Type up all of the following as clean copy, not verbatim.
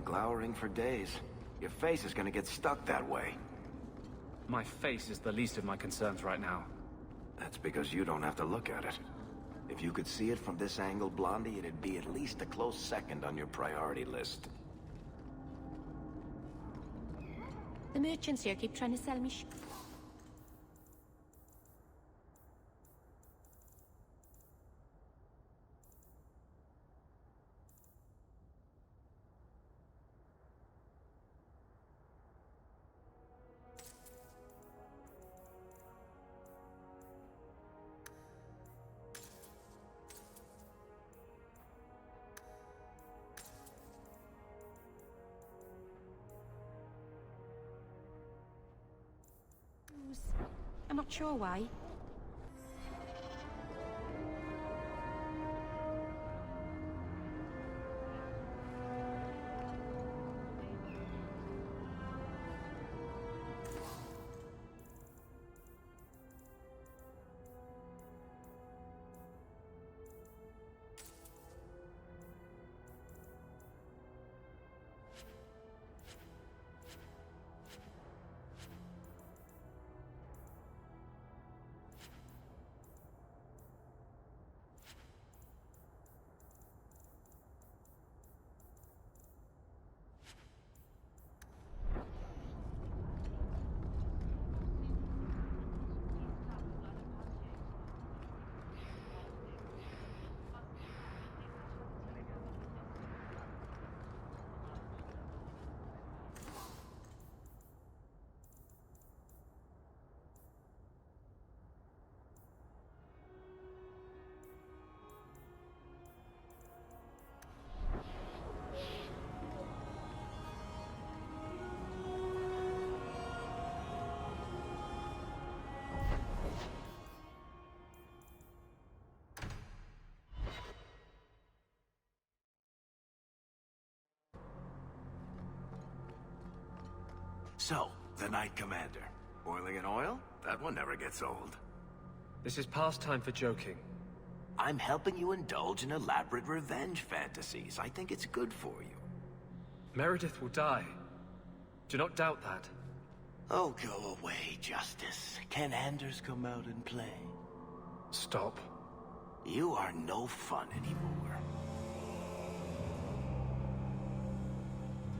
glowering for days. Your face is gonna get stuck that way. My face is the least of my concerns right now. That's because you don't have to look at it. If you could see it from this angle, Blondie, it'd be at least a close second on your priority list. The merchants here keep trying to sell me I'm not sure why. So, the Knight Commander. Boiling in oil? That one never gets old. This is past time for joking. I'm helping you indulge in elaborate revenge fantasies. I think it's good for you. Meredith will die. Do not doubt that. Oh, go away, Justice. Can Anders come out and play? Stop. You are no fun anymore.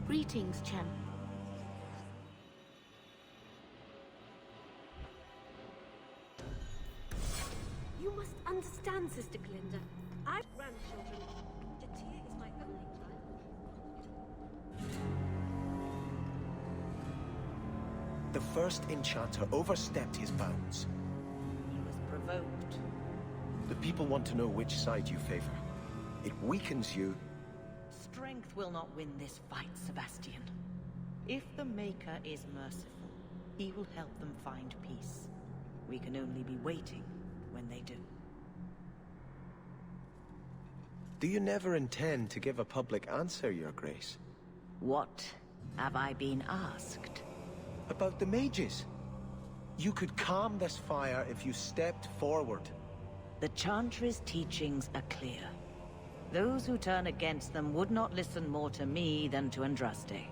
Greetings, champ. You must understand, Sister Glinda. I have grandchildren. Jatir is my only child. The first enchanter overstepped his bounds. He was provoked. The people want to know which side you favor. It weakens you. Strength will not win this fight, Sebastian. If the Maker is merciful, he will help them find peace. We can only be waiting when they do. Do you never intend to give a public answer, Your Grace? What have I been asked? About the mages. You could calm this fire if you stepped forward. The Chantry's teachings are clear. Those who turn against them would not listen more to me than to Andraste.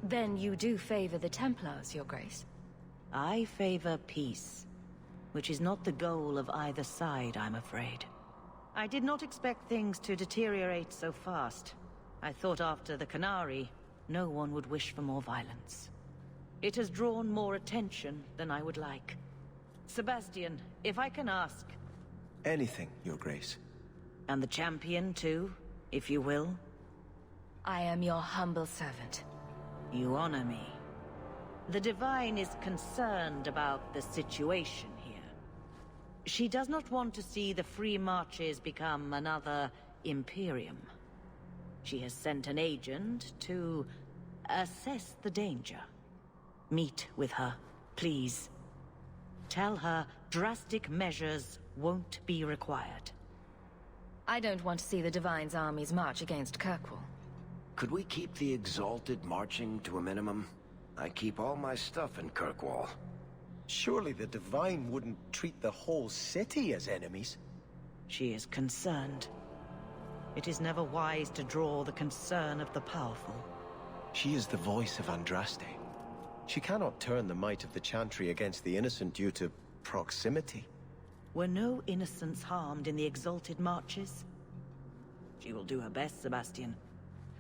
Then you do favor the Templars, Your Grace? I favor peace, which is not the goal of either side, I'm afraid. I did not expect things to deteriorate so fast. I thought after the Canary, no one would wish for more violence. It has drawn more attention than I would like. Sebastian, if I can ask... Anything, Your Grace. And the champion, too, if you will? I am your humble servant. You honor me. The Divine is concerned about the situation here. She does not want to see the Free Marches become another Imperium. She has sent an agent to assess the danger. Meet with her, please. Tell her drastic measures won't be required. I don't want to see the Divine's armies march against Kirkwall. Could we keep the Exalted marching to a minimum? I keep all my stuff in Kirkwall. Surely the Divine wouldn't treat the whole city as enemies. She is concerned. It is never wise to draw the concern of the powerful. She is the voice of Andraste. She cannot turn the might of the Chantry against the innocent due to proximity. Were no innocents harmed in the exalted marches? She will do her best, Sebastian.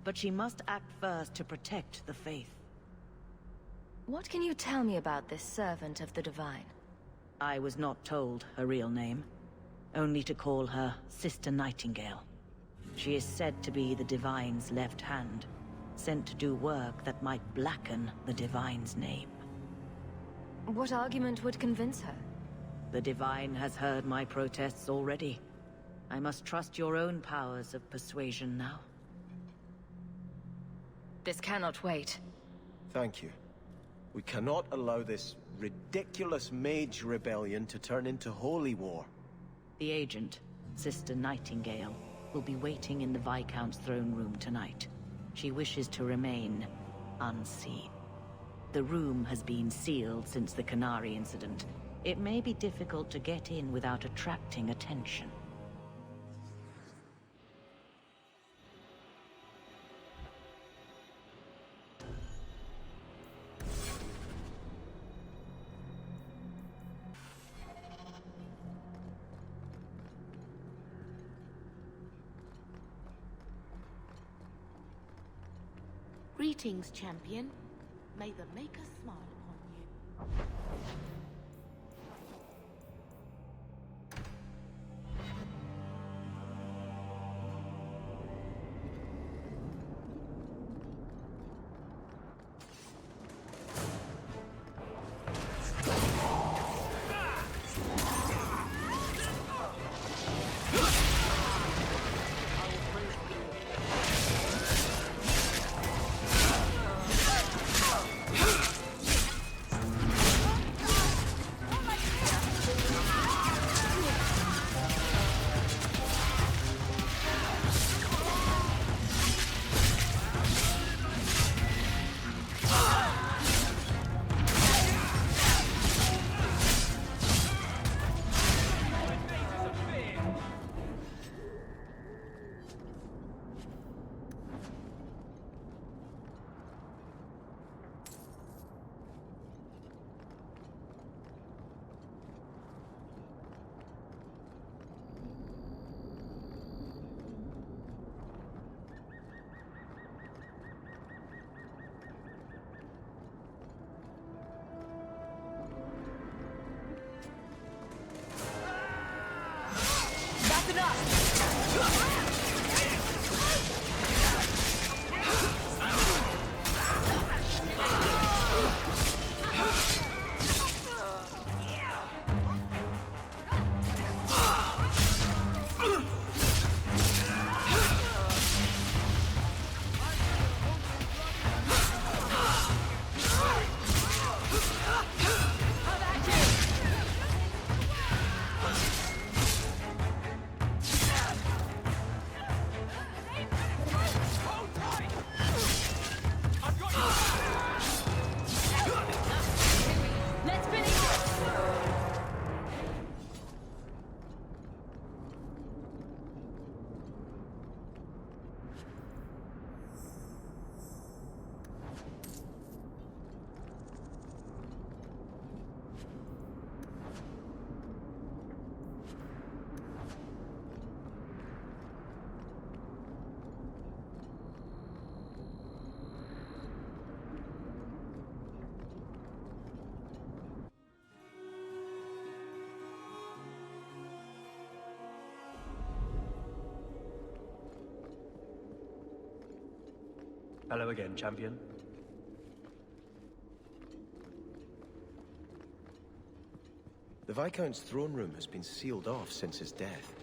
But she must act first to protect the faith. What can you tell me about this servant of the Divine? I was not told her real name. Only to call her Sister Nightingale. She is said to be the Divine's left hand, sent to do work that might blacken the Divine's name. What argument would convince her? The Divine has heard my protests already. I must trust your own powers of persuasion now. This cannot wait. Thank you. We cannot allow this ridiculous mage rebellion to turn into holy war. The agent, Sister Nightingale, will be waiting in the Viscount's throne room tonight. She wishes to remain unseen. The room has been sealed since the Canary incident. It may be difficult to get in without attracting attention. Greetings, champion. May the Maker smile upon you. Hello again, champion. The Viscount's throne room has been sealed off since his death.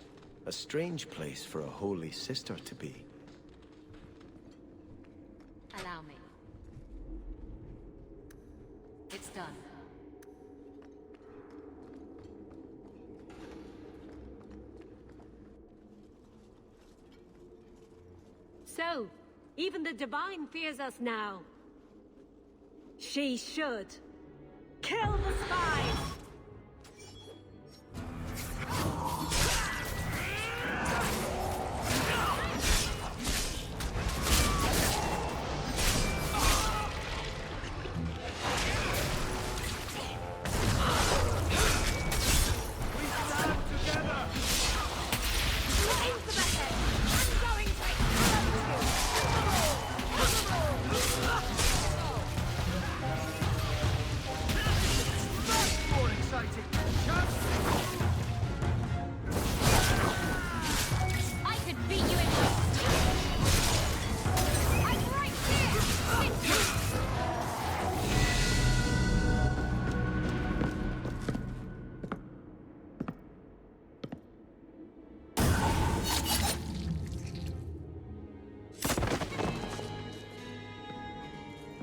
A strange place for a holy sister to be. Allow me. It's done. So, even the Divine fears us now. She should. Kill the spies!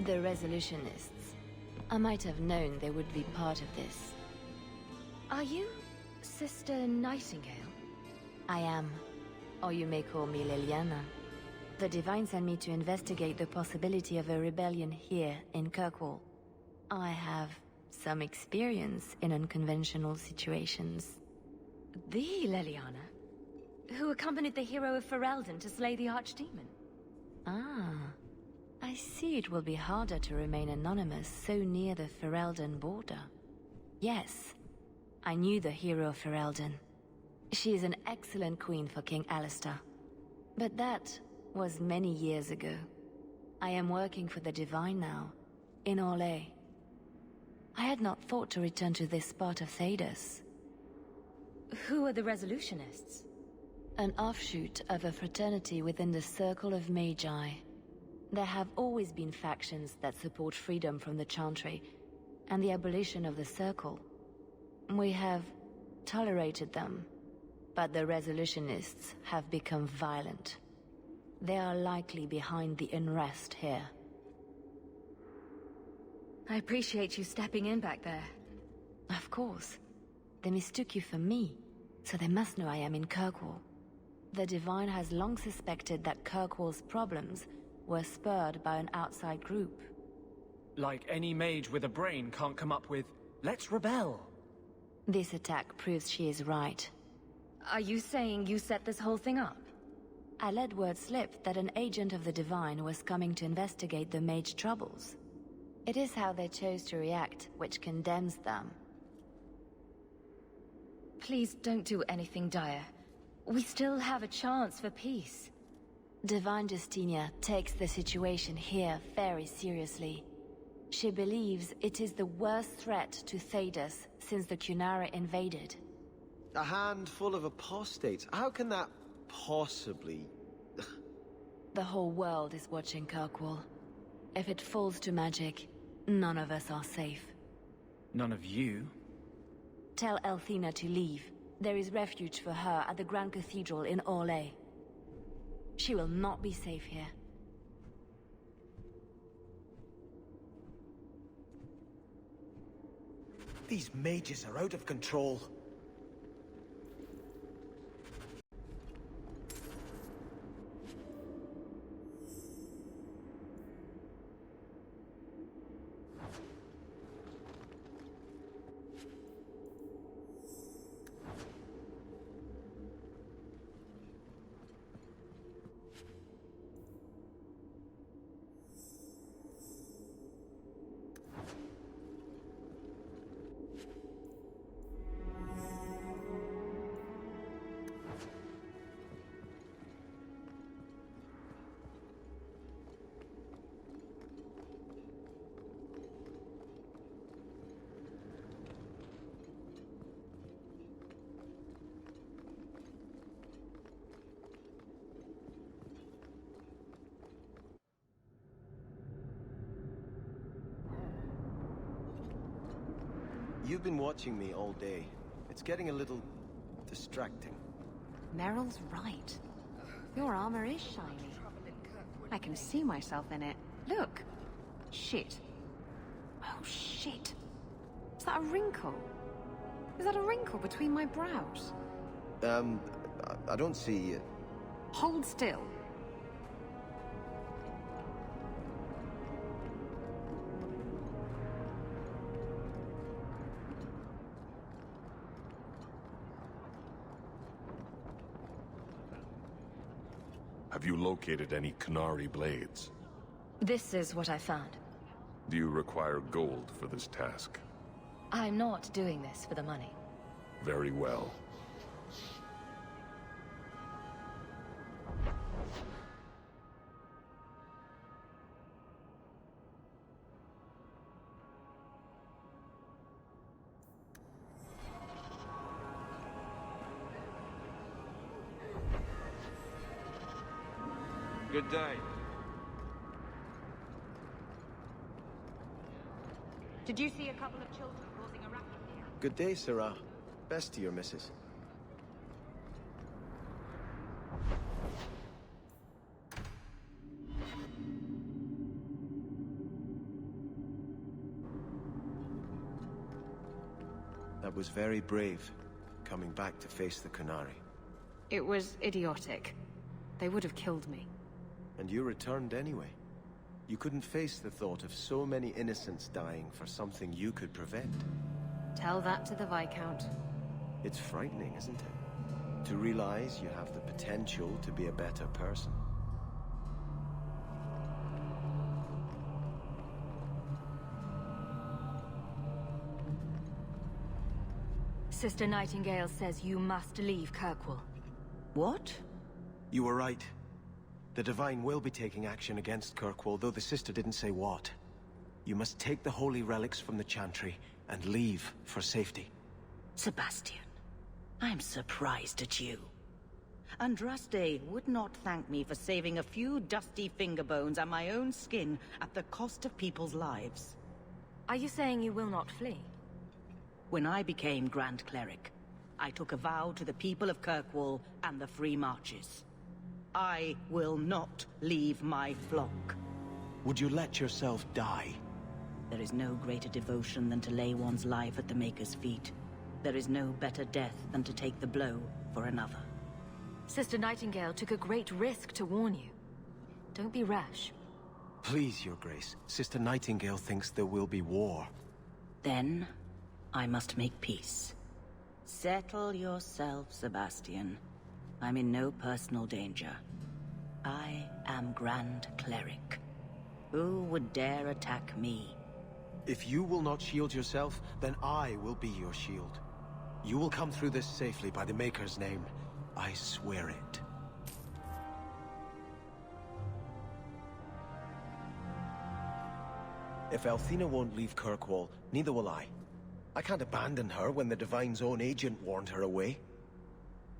The Resolutionists. I might have known they would be part of this. Are you Sister Nightingale? I am. Or you may call me Liliana. The Divine sent me to investigate the possibility of a rebellion here in Kirkwall. I have some experience in unconventional situations. The Liliana? Who accompanied the hero of Ferelden to slay the Archdemon? Ah. I see it will be harder to remain anonymous so near the Ferelden border. Yes, I knew the hero of Ferelden. She is an excellent queen for King Alistair. But that was many years ago. I am working for the Divine now, in Orlais. I had not thought to return to this part of Thedas. Who are the Resolutionists? An offshoot of a fraternity within the Circle of Magi. There have always been factions that support freedom from the Chantry and the abolition of the Circle. We have tolerated them, but the Resolutionists have become violent. They are likely behind the unrest here. I appreciate you stepping in back there. Of course. They mistook you for me, so they must know I am in Kirkwall. The Divine has long suspected that Kirkwall's problems were spurred by an outside group. Like any mage with a brain can't come up with, let's rebel. This attack proves she is right. Are you saying you set this whole thing up? I let word slip that an agent of the Divine was coming to investigate the mage troubles. It is how they chose to react which condemns them. Please don't do anything dire. We still have a chance for peace. Divine Justinia takes the situation here very seriously. She believes it is the worst threat to Thedas since the Cunara invaded. A handful of apostates. How can that possibly... The whole world is watching Kirkwall. If it falls to magic, none of us are safe. None of you? Tell Elthina to leave. There is refuge for her at the Grand Cathedral in Orlais. She will not be safe here. These mages are out of control. You've been watching me all day. It's getting a little distracting. Meryl's right. Your armor is shiny. I can see myself in it. Look. Shit. Oh, shit. Is that a wrinkle? Is that a wrinkle between my brows? I don't see... Hold still. Have you located any Qunari blades? This is what I found. Do you require gold for this task? I'm not doing this for the money. Very well. Good day. Did you see a couple of children causing a racket here? Good day, Sarah. Best to your missus. That was very brave, coming back to face the Qunari. It was idiotic. They would have killed me. And you returned anyway. You couldn't face the thought of so many innocents dying for something you could prevent. Tell that to the Viscount. It's frightening, isn't it? To realize you have the potential to be a better person. Sister Nightingale says you must leave Kirkwall. What? You were right. The Divine will be taking action against Kirkwall, though the sister didn't say what. You must take the holy relics from the Chantry and leave for safety. Sebastian, I'm surprised at you. Andraste would not thank me for saving a few dusty finger bones and my own skin at the cost of people's lives. Are you saying you will not flee? When I became Grand Cleric, I took a vow to the people of Kirkwall and the Free Marches. I will not leave my flock. Would you let yourself die? There is no greater devotion than to lay one's life at the Maker's feet. There is no better death than to take the blow for another. Sister Nightingale took a great risk to warn you. Don't be rash. Please, Your Grace. Sister Nightingale thinks there will be war. Then, I must make peace. Settle yourself, Sebastian. I'm in no personal danger. I am Grand Cleric. Who would dare attack me? If you will not shield yourself, then I will be your shield. You will come through this safely by the Maker's name. I swear it. If Althena won't leave Kirkwall, neither will I. I can't abandon her when the Divine's own agent warned her away.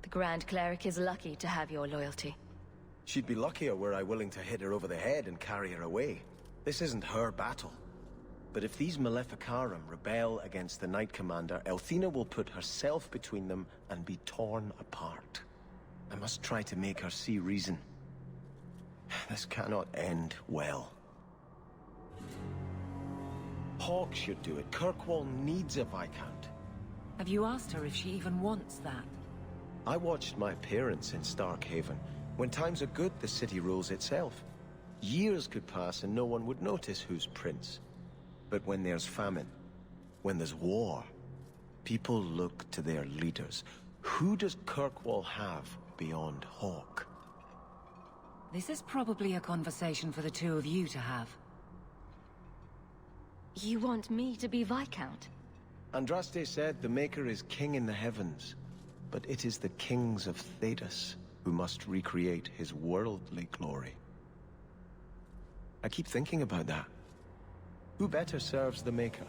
The Grand Cleric is lucky to have your loyalty. She'd be luckier were I willing to hit her over the head and carry her away. This isn't her battle. But if these Maleficarum rebel against the Knight Commander, Althena will put herself between them and be torn apart. I must try to make her see reason. This cannot end well. Hawke should do it. Kirkwall needs a Viscount. Have you asked her if she even wants that? I watched my parents in Starkhaven. When times are good, the city rules itself. Years could pass and no one would notice who's prince. But when there's famine, when there's war, people look to their leaders. Who does Kirkwall have beyond Hawke? This is probably a conversation for the two of you to have. You want me to be Viscount? Andraste said the Maker is king in the heavens, but it is the kings of Thedas who must recreate his worldly glory. I keep thinking about that. Who better serves the Maker?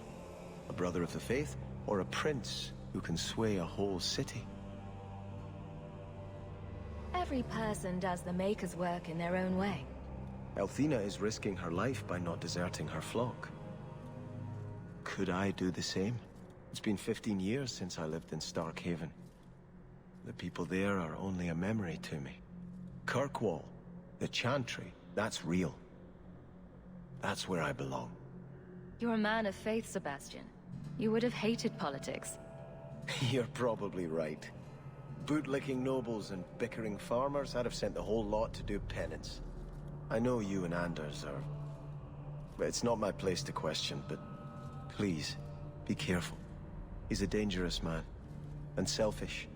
A brother of the faith, or a prince who can sway a whole city? Every person does the Maker's work in their own way. Althena is risking her life by not deserting her flock. Could I do the same? It's been 15 years since I lived in Starkhaven. The people there are only a memory to me. Kirkwall, the Chantry, that's real. That's where I belong. You're a man of faith, Sebastian. You would have hated politics. You're probably right. Bootlicking nobles and bickering farmers, I'd have sent the whole lot to do penance. I know you and Anders are... But it's not my place to question, but please, be careful. He's a dangerous man, and selfish.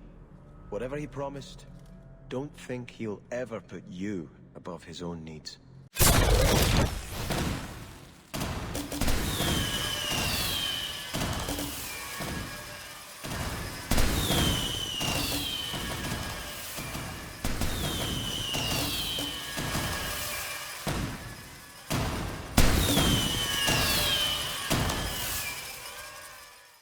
Whatever he promised, don't think he'll ever put you above his own needs.